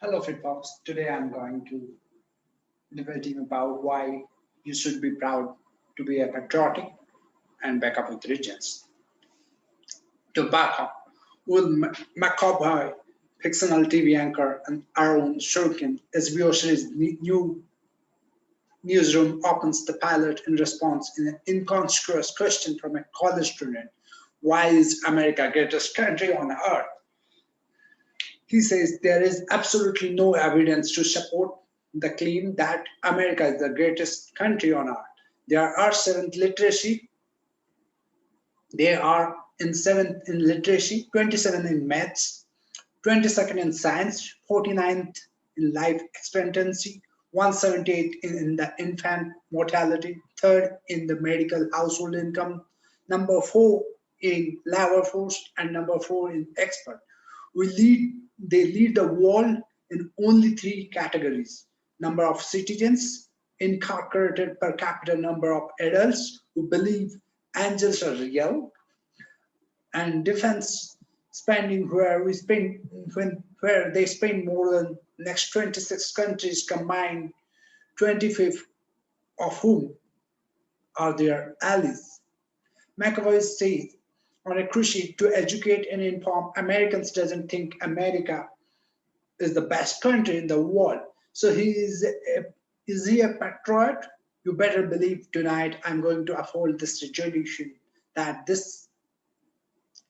Hello, Fit Folks. Today I'm going to debating about why you should be proud to be a patriotic and back up with regions. To back up, Will McCoy, fictional TV anchor, and Aaron Shurkin, SBO series new newsroom opens the pilot in response in an inconspicuous question from a college student: Why is America greatest country on earth? He says there is absolutely no evidence to support the claim that America is the greatest country on earth. There are seventh literacy. They are in seventh in literacy, 27 in maths, 22nd in science, 49th in life expectancy, 178 in the infant mortality, third in the medical household income, number four in labor force, and number four in expert. They lead the world in only three categories: number of citizens, incarcerated per capita number of adults who believe angels are real, and defense spending where they spend more than next 26 countries combined, 25th of whom are their allies. McAvoy says on a crusade to educate and inform Americans doesn't think America is the best country in the world. So is he a patriot? You better believe tonight I'm going to uphold this resolution that this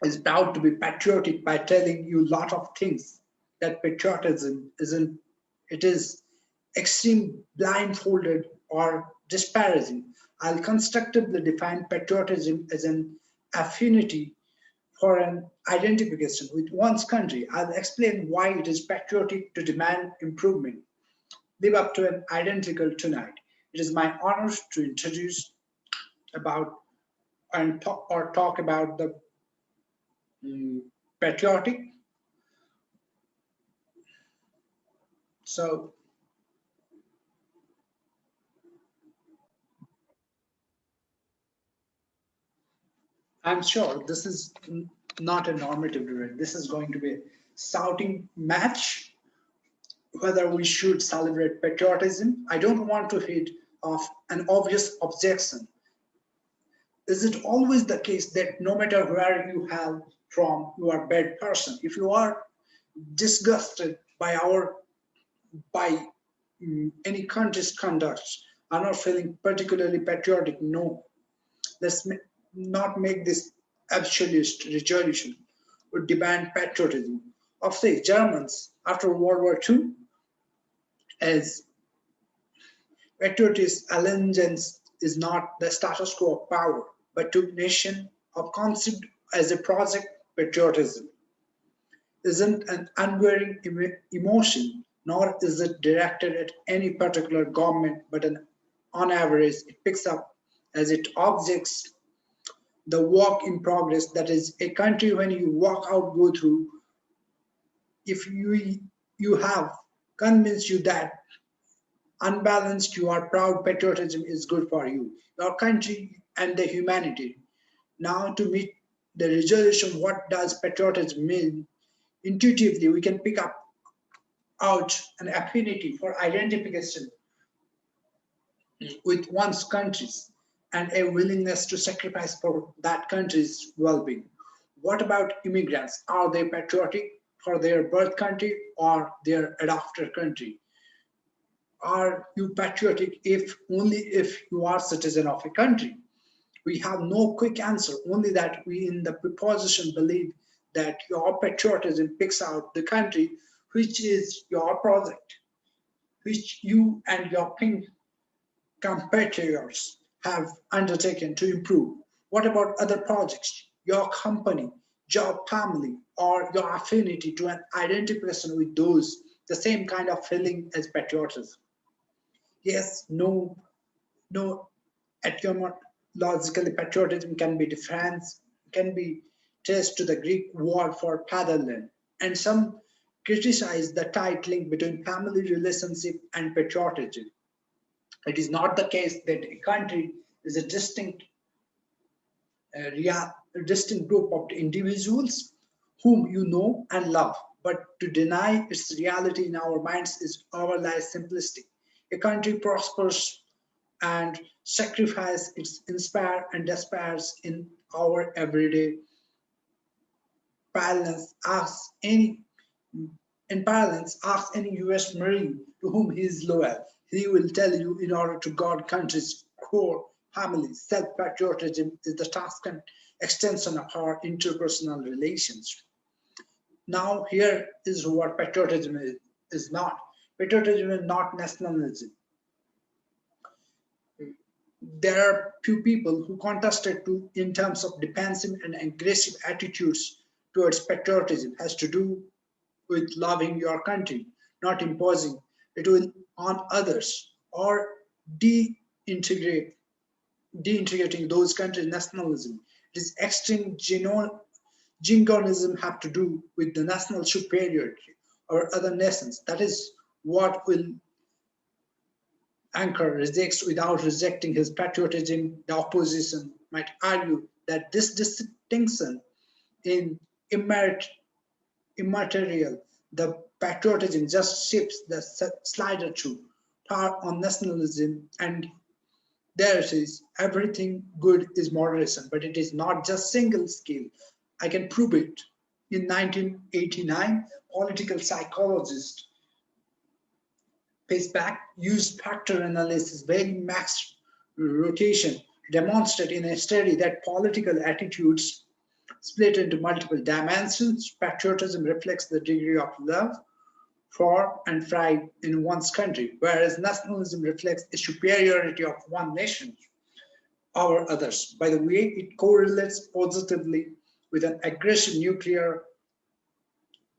is proud to be patriotic by telling you a lot of things that patriotism isn't. It is extreme, blindfolded, or disparaging. I'll constructively define patriotism as an affinity for an identification with one's country. I'll explain why it is patriotic to demand improvement. Live up to an identical tonight. It is my honor to introduce about and talk about the patriotic. So I'm sure this is not a normative debate. This is going to be a shouting match whether we should celebrate patriotism. I don't want to hit off an obvious objection. Is it always the case that no matter where you have from, you are a bad person? If you are disgusted by by any country's conduct, are not feeling particularly patriotic, no. Let's not make this absolute resolution would demand patriotism of say Germans after World War II as patriotism allegiance is not the status quo of power, but to nation of concept as a project. Patriotism isn't an unwavering emotion, nor is it directed at any particular government, but on average, it picks up as it objects the work in progress that is a country when you walk out, go through. If you have convinced you that unbalanced, you are proud patriotism is good for you, your country, and the humanity. Now, to meet the resolution, what does patriotism mean? Intuitively, we can pick up out an affinity for identification with one's countries and a willingness to sacrifice for that country's well-being. What about immigrants? Are they patriotic for their birth country or their adopted country? Are you patriotic if only if you are citizen of a country? We have no quick answer, only that we in the proposition believe that your patriotism picks out the country which is your project, which you and your pink compatriots have undertaken to improve. What about other projects? Your company, your family, or your affinity to an identification with those, the same kind of feeling as patriotism. Yes, no, etymologically patriotism can be defined, can be traced to the Greek word for fatherland, and some criticize the tight link between family relationship and patriotism. It is not the case that a country is a a distinct group of individuals whom you know and love. but to deny its reality in our minds is overly simplistic. A country prospers and sacrifice its inspire and despairs in our everyday parlance. Ask any US Marine to whom he is loyal. He will tell you in order to guard country's core family, self-patriotism is the task and extension of our interpersonal relations. Now, here is what patriotism is not. Patriotism is not nationalism. There are few people who contested to in terms of defensive and aggressive attitudes towards patriotism has to do with loving your country, not imposing it will on others or de-integrate deintegrating those countries' nationalism. It is extreme jingoism have to do with the national superiority or other nations. That is what will Anchor rejects without rejecting his patriotism. The opposition might argue that this distinction in immaterial, the patriotism just shifts the slider too far on nationalism, and there it is. Everything good is moderation, but it is not just single scale. I can prove it. In 1989, political psychologist Paceback used factor analysis, varying max rotation, to demonstrate in a study that political attitudes split into multiple dimensions. Patriotism reflects the degree of love for and pride in one's country, whereas nationalism reflects the superiority of one nation over others. By the way, it correlates positively with an aggressive nuclear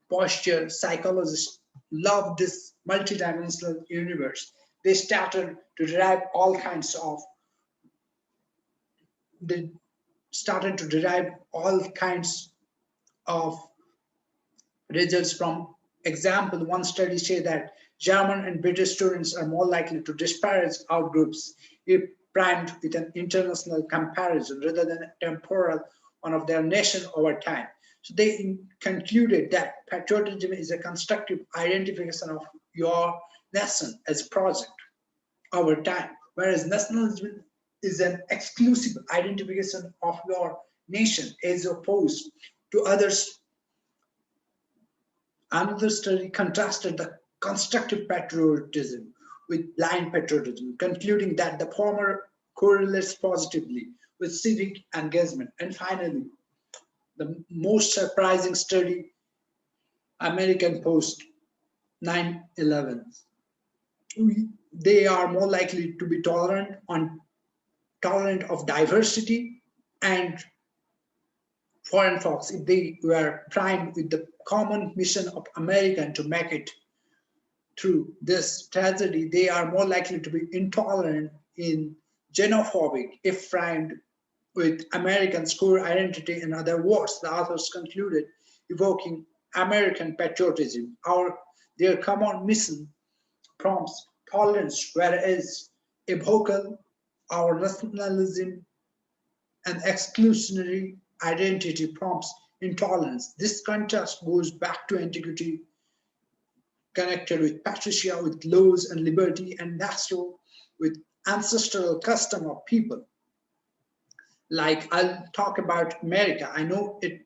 posture. Psychologists love this multidimensional universe. They started to derive all kinds of they started to derive all kinds of results from example. One study said that German and British students are more likely to disparage outgroups if primed with an international comparison rather than a temporal one of their nation over time. So they concluded that patriotism is a constructive identification of your nation as a project over time, whereas nationalism is an exclusive identification of your nation as opposed to others. Another study contrasted the constructive patriotism with blind patriotism, concluding that the former correlates positively with civic engagement. And finally, the most surprising study, American Post 9/11. They are more likely to be tolerant of diversity and foreign folks if they were primed with the common mission of American to make it through this tragedy. They are more likely to be intolerant in xenophobic if primed with American core identity. In other words, the authors concluded, evoking American patriotism. Their common mission prompts tolerance, whereas evocal our nationalism and exclusionary identity prompts intolerance. This contrast goes back to antiquity, connected with patricia, with laws and liberty, and natural with ancestral custom of people. Like I'll talk about America. I know it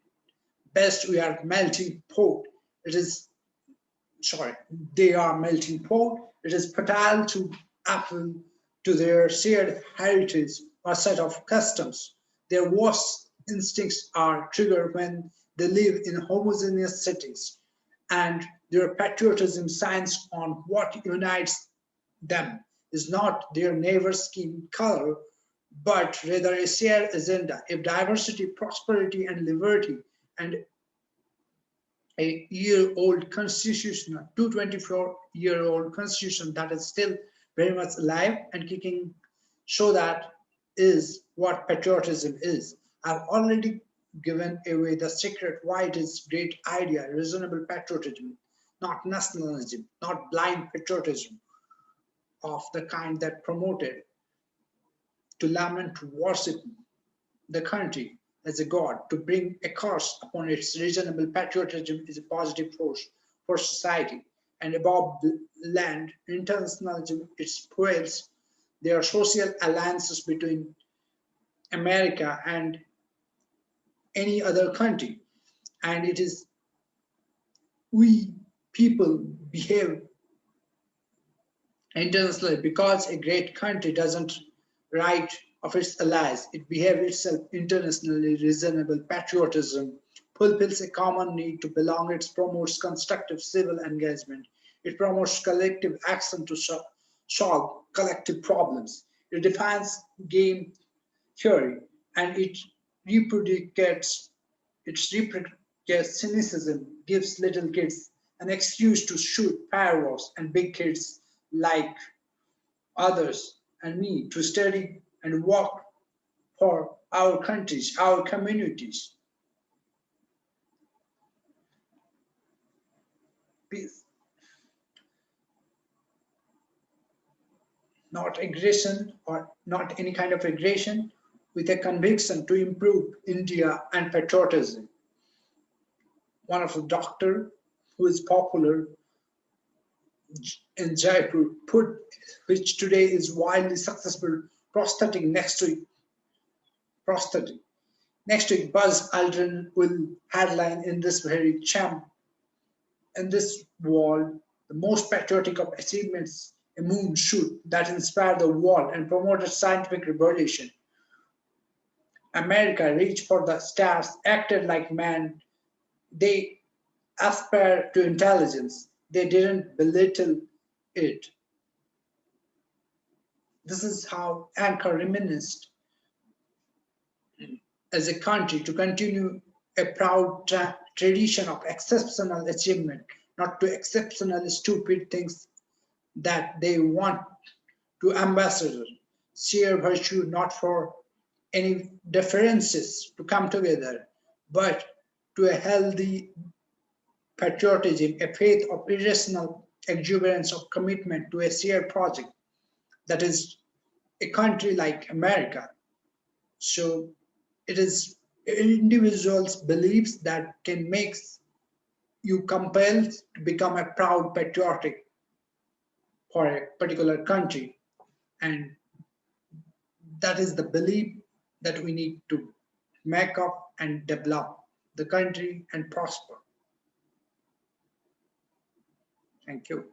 best. We are melting pot. It is sorry, they are melting pot. It is fertile to appeal to their shared heritage or set of customs. Their worst instincts are triggered when they live in homogeneous settings, and their patriotism shines on what unites them is not their neighbor's skin color, but rather a shared agenda. If diversity, prosperity, and liberty, and a year-old constitution, a 224-year-old constitution that is still very much alive and kicking, show that is what patriotism is. I've already given away the secret why it is great idea, reasonable patriotism, not nationalism, not blind patriotism of the kind that promoted to lament, to worship the country as a god, to bring a curse upon its reasonable patriotism is a positive force for society, and above the land, internationalism, its fuels, there are social alliances between America and any other country. And it is we people behave internationally because a great country doesn't write of its allies. It behaves itself internationally reasonable patriotism, fulfills a common need to belong. It promotes constructive civil engagement. It promotes collective action to solve collective problems. It defines game theory, and reproduces it reproduces cynicism, gives little kids an excuse to shoot fireworks, and big kids like others and me to study and work for our countries, our communities. Peace, not aggression or not any kind of aggression, with a conviction to improve India and patriotism. One of the doctor who is popular in Jaipur put, which today is wildly successful, prosthetic next to prosthetic. Next week, Buzz Aldrin will headline in this very champ in this world the most patriotic of achievements, a moon shoot that inspired the world and promoted scientific revolution. America reached for the stars, acted like man. They aspired to intelligence. They didn't belittle it. This is how Anchor reminisced as a country to continue a proud tradition of exceptional achievement, not to exceptional stupid things that they want to ambassador. Sheer virtue, not for any differences to come together, but to a healthy patriotism, a faith of irrational exuberance of commitment to a shared project that is a country like America. So it is individuals' beliefs that can make you compelled to become a proud patriotic for a particular country. And that is the belief that we need to make up and develop the country and prosper. Thank you.